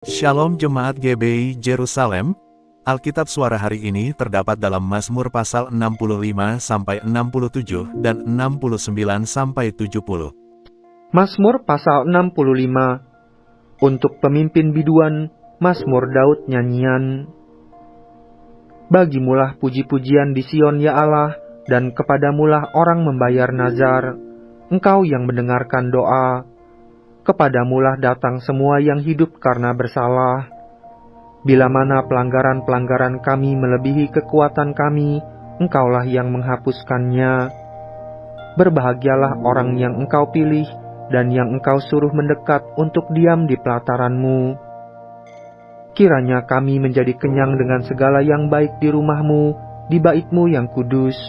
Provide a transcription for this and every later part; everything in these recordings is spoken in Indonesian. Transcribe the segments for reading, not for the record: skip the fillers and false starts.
Shalom Jemaat GBI Jerusalem. Alkitab suara hari ini terdapat dalam Mazmur pasal 65-67 dan 69-70. Mazmur pasal 65. Untuk pemimpin biduan, Mazmur Daud nyanyian. Bagimulah puji-pujian di Sion ya Allah, dan kepadamulah orang membayar nazar. Engkau yang mendengarkan doa. Kepadamulah datang semua yang hidup karena bersalah. Bila mana pelanggaran-pelanggaran kami melebihi kekuatan kami, Engkaulah yang menghapuskannya. Berbahagialah orang yang Engkau pilih dan yang Engkau suruh mendekat untuk diam di pelataran-Mu. Kiranya kami menjadi kenyang dengan segala yang baik di rumah-Mu, di bait-Mu yang kudus.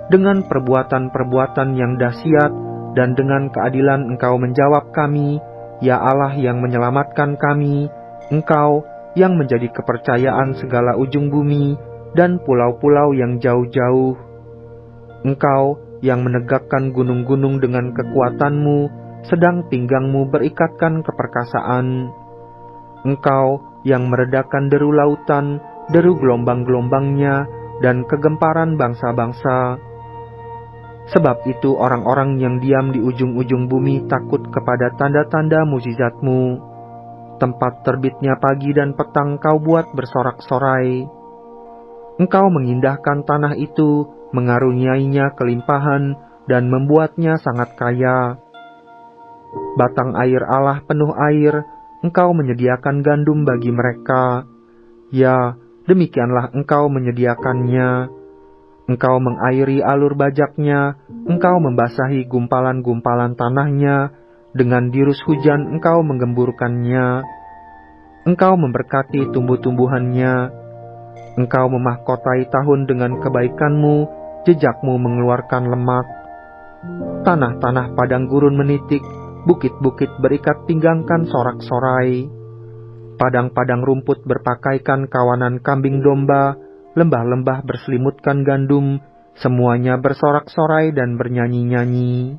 Dengan perbuatan-perbuatan yang dahsyat dan dengan keadilan Engkau menjawab kami, ya Allah yang menyelamatkan kami, Engkau yang menjadi kepercayaan segala ujung bumi dan pulau-pulau yang jauh-jauh. Engkau yang menegakkan gunung-gunung dengan kekuatan-Mu, sedang pinggang-Mu berikatkan keperkasaan. Engkau yang meredakan deru lautan, deru gelombang-gelombangnya, dan kegemparan bangsa-bangsa. Sebab itu orang-orang yang diam di ujung-ujung bumi takut kepada tanda-tanda mukjizat-Mu. Tempat terbitnya pagi dan petang Kau buat bersorak-sorai. Engkau mengindahkan tanah itu, mengaruniainya kelimpahan, dan membuatnya sangat kaya. Batang air Allah penuh air, Engkau menyediakan gandum bagi mereka. Ya, demikianlah Engkau menyediakannya. Engkau mengairi alur bajaknya, Engkau membasahi gumpalan-gumpalan tanahnya, dengan dirus hujan Engkau menggemburkannya. Engkau memberkati tumbuh-tumbuhannya. Engkau memahkotai tahun dengan kebaikan-Mu, jejak-Mu mengeluarkan lemak. Tanah-tanah padang gurun menitik, bukit-bukit berikat pinggangkan sorak-sorai. Padang-padang rumput berpakaikan kawanan kambing domba, lembah-lembah berselimutkan gandum, semuanya bersorak-sorai dan bernyanyi-nyanyi.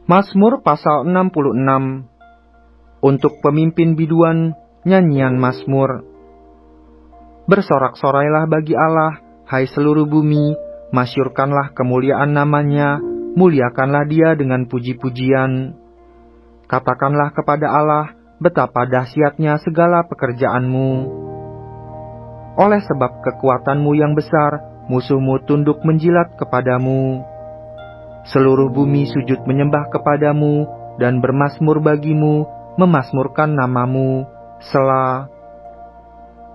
Mazmur pasal 66. Untuk pemimpin biduan, nyanyian Mazmur. Bersorak-sorailah bagi Allah, hai seluruh bumi, masyurkanlah kemuliaan namanya, muliakanlah Dia dengan puji-pujian. Katakanlah kepada Allah, betapa dahsyatnya segala pekerjaan-Mu. Oleh sebab kekuatan-Mu yang besar, musuh-Mu tunduk menjilat kepadamu. Seluruh bumi sujud menyembah kepadamu dan bermasmur bagimu, memasmurkan namamu. Selah.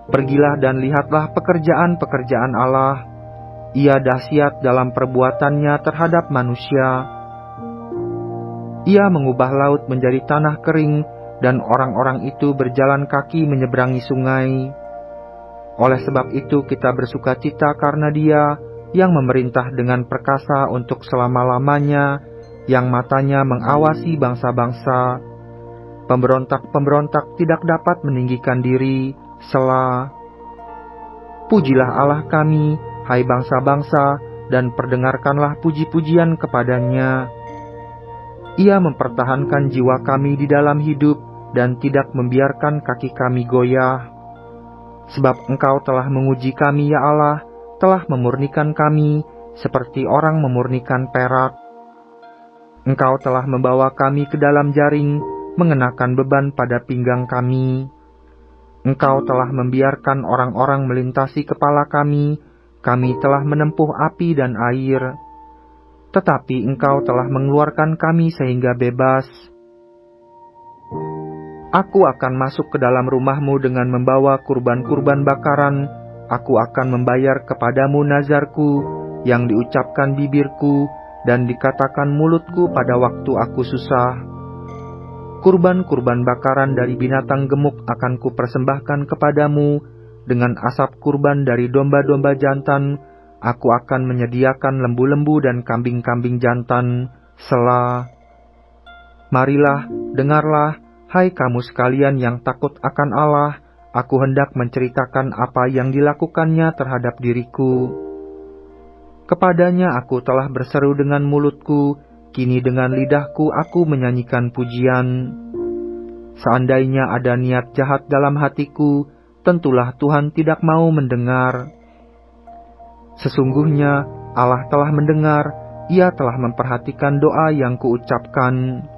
Pergilah dan lihatlah pekerjaan-pekerjaan Allah. Ia dahsyat dalam perbuatannya terhadap manusia. Ia mengubah laut menjadi tanah kering, dan orang-orang itu berjalan kaki menyeberangi sungai. Oleh sebab itu kita bersuka cita karena Dia yang memerintah dengan perkasa untuk selama-lamanya, yang matanya mengawasi bangsa-bangsa. Pemberontak-pemberontak tidak dapat meninggikan diri. Selah. Pujilah Allah kami, hai bangsa-bangsa, dan perdengarkanlah puji-pujian kepadanya. Ia mempertahankan jiwa kami di dalam hidup, dan tidak membiarkan kaki kami goyah. Sebab Engkau telah menguji kami ya Allah, telah memurnikan kami, seperti orang memurnikan perak. Engkau telah membawa kami ke dalam jaring, mengenakan beban pada pinggang kami. Engkau telah membiarkan orang-orang melintasi kepala kami telah menempuh api dan air. Tetapi Engkau telah mengeluarkan kami sehingga bebas. Aku akan masuk ke dalam rumah-Mu dengan membawa kurban-kurban bakaran. Aku akan membayar kepadamu nazarku, yang diucapkan bibirku, dan dikatakan mulutku pada waktu aku susah. Kurban-kurban bakaran dari binatang gemuk akan kupersembahkan kepadamu, dengan asap kurban dari domba-domba jantan, aku akan menyediakan lembu-lembu dan kambing-kambing jantan. Selah. Marilah, dengarlah, hai kamu sekalian yang takut akan Allah, aku hendak menceritakan apa yang dilakukannya terhadap diriku. Kepadanya aku telah berseru dengan mulutku, kini dengan lidahku aku menyanyikan pujian. Seandainya ada niat jahat dalam hatiku, tentulah Tuhan tidak mau mendengar. Sesungguhnya Allah telah mendengar, Ia telah memperhatikan doa yang kuucapkan.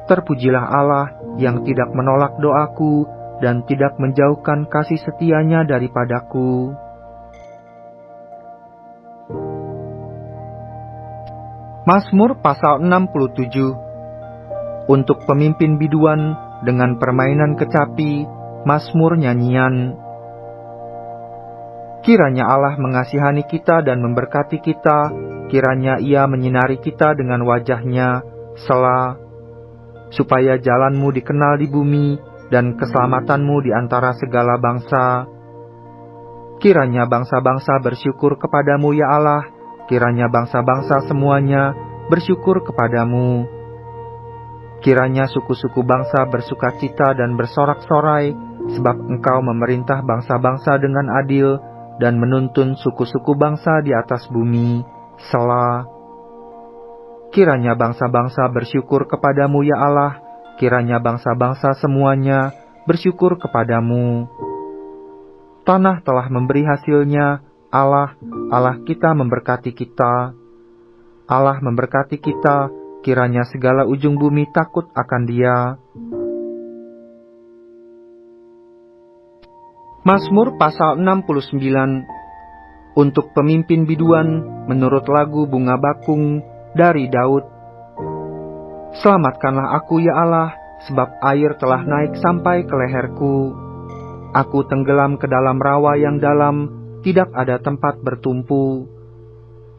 Terpujilah Allah yang tidak menolak doaku dan tidak menjauhkan kasih setia-Nya daripadaku. Mazmur pasal 67. Untuk pemimpin biduan dengan permainan kecapi, mazmur nyanyian. Kiranya Allah mengasihani kita dan memberkati kita, kiranya Ia menyinari kita dengan wajah-Nya, Selah, supaya jalan-Mu dikenal di bumi dan keselamatan-Mu di antara segala bangsa. Kiranya bangsa-bangsa bersyukur kepadamu ya Allah, kiranya bangsa-bangsa semuanya bersyukur kepadamu. Kiranya suku-suku bangsa bersukacita dan bersorak-sorai, sebab Engkau memerintah bangsa-bangsa dengan adil dan menuntun suku-suku bangsa di atas bumi, Selah. Kiranya bangsa-bangsa bersyukur kepadamu ya Allah, kiranya bangsa-bangsa semuanya bersyukur kepadamu. Tanah telah memberi hasilnya, Allah, Allah kita memberkati kita. Allah memberkati kita, kiranya segala ujung bumi takut akan Dia. Mazmur pasal 69. Untuk pemimpin biduan menurut lagu bunga bakung dari Daud. Selamatkanlah aku ya Allah, sebab air telah naik sampai ke leherku. Aku tenggelam ke dalam rawa yang dalam, tidak ada tempat bertumpu.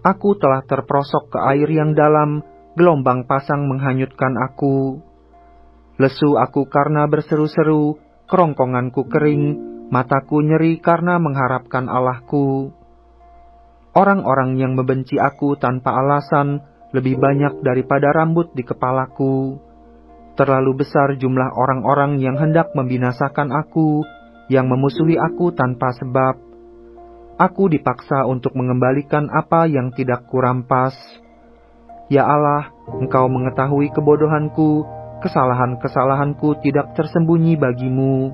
Aku telah terperosok ke air yang dalam, gelombang pasang menghanyutkan aku. Lesu aku karena berseru-seru, kerongkonganku kering, mataku nyeri karena mengharapkan Allahku. Orang-orang yang membenci aku tanpa alasan lebih banyak daripada rambut di kepalaku. Terlalu besar jumlah orang-orang yang hendak membinasakan aku, yang memusuhi aku tanpa sebab. Aku dipaksa untuk mengembalikan apa yang tidak kurampas. Ya Allah, Engkau mengetahui kebodohanku, kesalahan-kesalahanku tidak tersembunyi bagimu.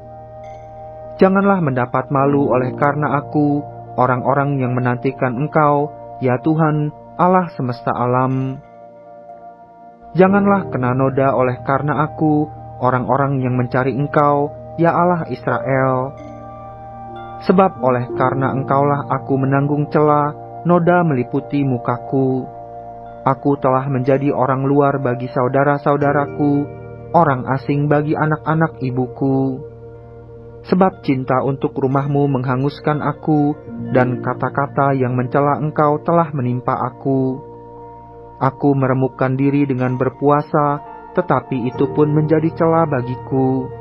Janganlah mendapat malu oleh karena aku, orang-orang yang menantikan Engkau, ya Tuhan, Allah semesta alam. Janganlah kena noda oleh karena aku, orang-orang yang mencari Engkau, ya Allah Israel. Sebab oleh karena Engkaulah aku menanggung cela, noda meliputi mukaku. Aku telah menjadi orang luar bagi saudara-saudaraku, orang asing bagi anak-anak ibuku. Sebab cinta untuk rumah-Mu menghanguskan aku, dan kata-kata yang mencela Engkau telah menimpa aku. Aku meremukkan diri dengan berpuasa, tetapi itu pun menjadi cela bagiku.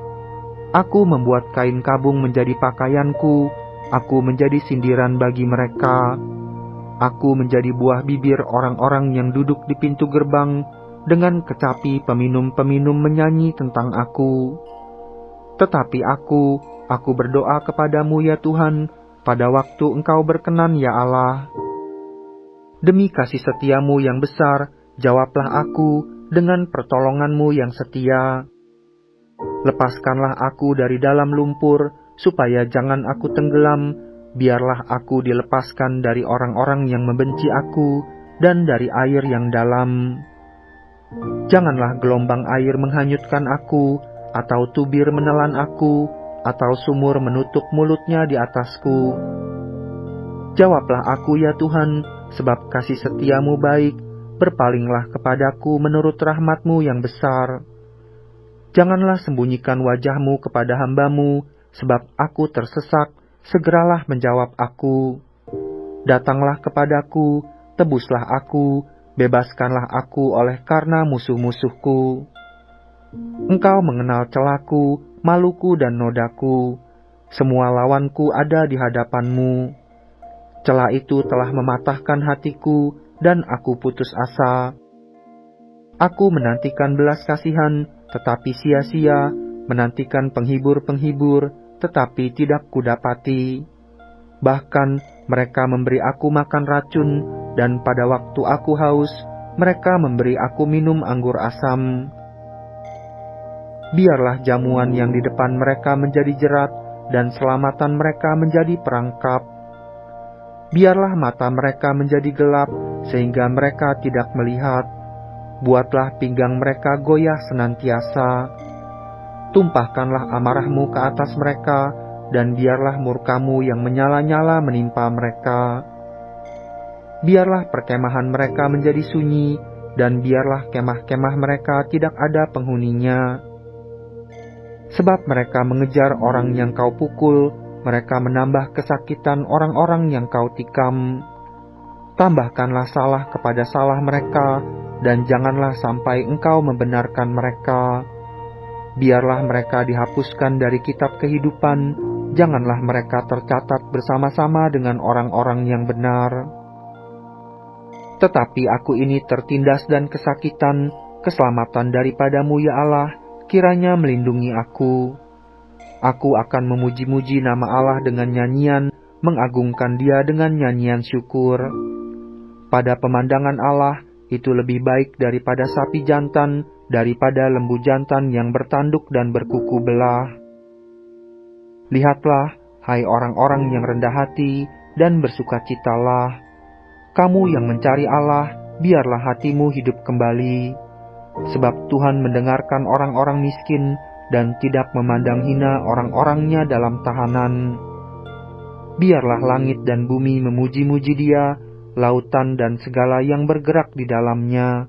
Aku membuat kain kabung menjadi pakaianku, aku menjadi sindiran bagi mereka. Aku menjadi buah bibir orang-orang yang duduk di pintu gerbang, dengan kecapi peminum-peminum menyanyi tentang aku. Tetapi aku berdoa kepadamu ya Tuhan, pada waktu Engkau berkenan ya Allah. Demi kasih setiamu yang besar, jawablah aku dengan pertolonganmu yang setia. Lepaskanlah aku dari dalam lumpur, supaya jangan aku tenggelam, biarlah aku dilepaskan dari orang-orang yang membenci aku, dan dari air yang dalam. Janganlah gelombang air menghanyutkan aku, atau tubir menelan aku, atau sumur menutup mulutnya di atasku. Jawablah aku ya Tuhan, sebab kasih setiamu baik, berpalinglah kepadaku menurut rahmat-Mu yang besar. Janganlah sembunyikan wajah-Mu kepada hamba-Mu, sebab aku tersesak, segeralah menjawab aku. Datanglah kepadaku, tebuslah aku, bebaskanlah aku oleh karena musuh-musuhku. Engkau mengenal celaku, maluku dan nodaku. Semua lawanku ada di hadapan-Mu. Cela itu telah mematahkan hatiku, dan aku putus asa. Aku menantikan belas kasihan, tetapi sia-sia, menantikan penghibur-penghibur, tetapi tidak kudapati. Bahkan mereka memberi aku makan racun, dan pada waktu aku haus, mereka memberi aku minum anggur asam. Biarlah jamuan yang di depan mereka menjadi jerat, dan selamatan mereka menjadi perangkap. Biarlah mata mereka menjadi gelap, sehingga mereka tidak melihat. Buatlah pinggang mereka goyah senantiasa. Tumpahkanlah amarahmu ke atas mereka, dan biarlah murkamu yang menyala-nyala menimpa mereka. Biarlah perkemahan mereka menjadi sunyi, dan biarlah kemah-kemah mereka tidak ada penghuninya. Sebab mereka mengejar orang yang kau pukul, mereka menambah kesakitan orang-orang yang kau tikam. Tambahkanlah salah kepada salah mereka, dan janganlah sampai engkau membenarkan mereka. Biarlah mereka dihapuskan dari kitab kehidupan, janganlah mereka tercatat bersama-sama dengan orang-orang yang benar. Tetapi aku ini tertindas dan kesakitan, keselamatan daripadamu ya Allah, kiranya melindungi aku. Aku akan memuji-muji nama Allah dengan nyanyian, mengagungkan Dia dengan nyanyian syukur. Pada pemandangan Allah, itu lebih baik daripada sapi jantan, daripada lembu jantan yang bertanduk dan berkuku belah. Lihatlah, hai orang-orang yang rendah hati, dan bersukacitalah. Kamu yang mencari Allah, biarlah hatimu hidup kembali. Sebab Tuhan mendengarkan orang-orang miskin, dan tidak memandang hina orang-orangnya dalam tahanan. Biarlah langit dan bumi memuji-muji Dia, lautan dan segala yang bergerak di dalamnya.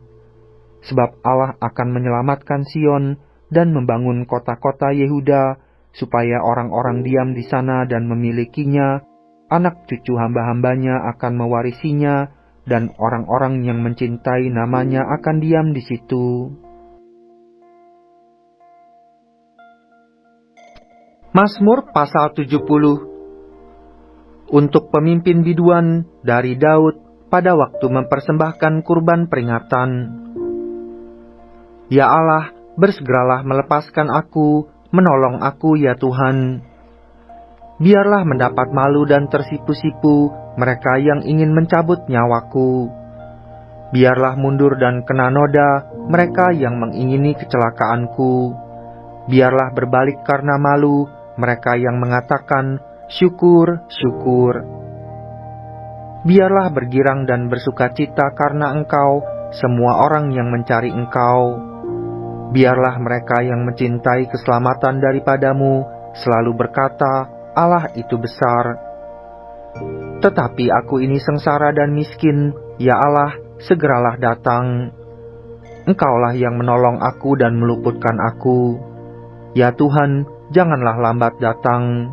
Sebab Allah akan menyelamatkan Sion dan membangun kota-kota Yehuda, supaya orang-orang diam di sana dan memilikinya, anak cucu hamba-hambanya akan mewarisinya, dan orang-orang yang mencintai namanya akan diam di situ. Mazmur pasal 70. Untuk pemimpin biduan dari Daud pada waktu mempersembahkan kurban peringatan. Ya Allah, bersegeralah melepaskan aku, menolong aku ya Tuhan. Biarlah mendapat malu dan tersipu-sipu mereka yang ingin mencabut nyawaku. Biarlah mundur dan kena noda mereka yang mengingini kecelakaanku. Biarlah berbalik karena malu mereka yang mengatakan, syukur, syukur. Biarlah bergirang dan bersukacita karena Engkau, semua orang yang mencari Engkau. Biarlah mereka yang mencintai keselamatan daripadamu selalu berkata, Allah itu besar. Tetapi aku ini sengsara dan miskin, ya Allah, segeralah datang. Engkaulah yang menolong aku dan meluputkan aku. Ya Tuhan, janganlah lambat datang.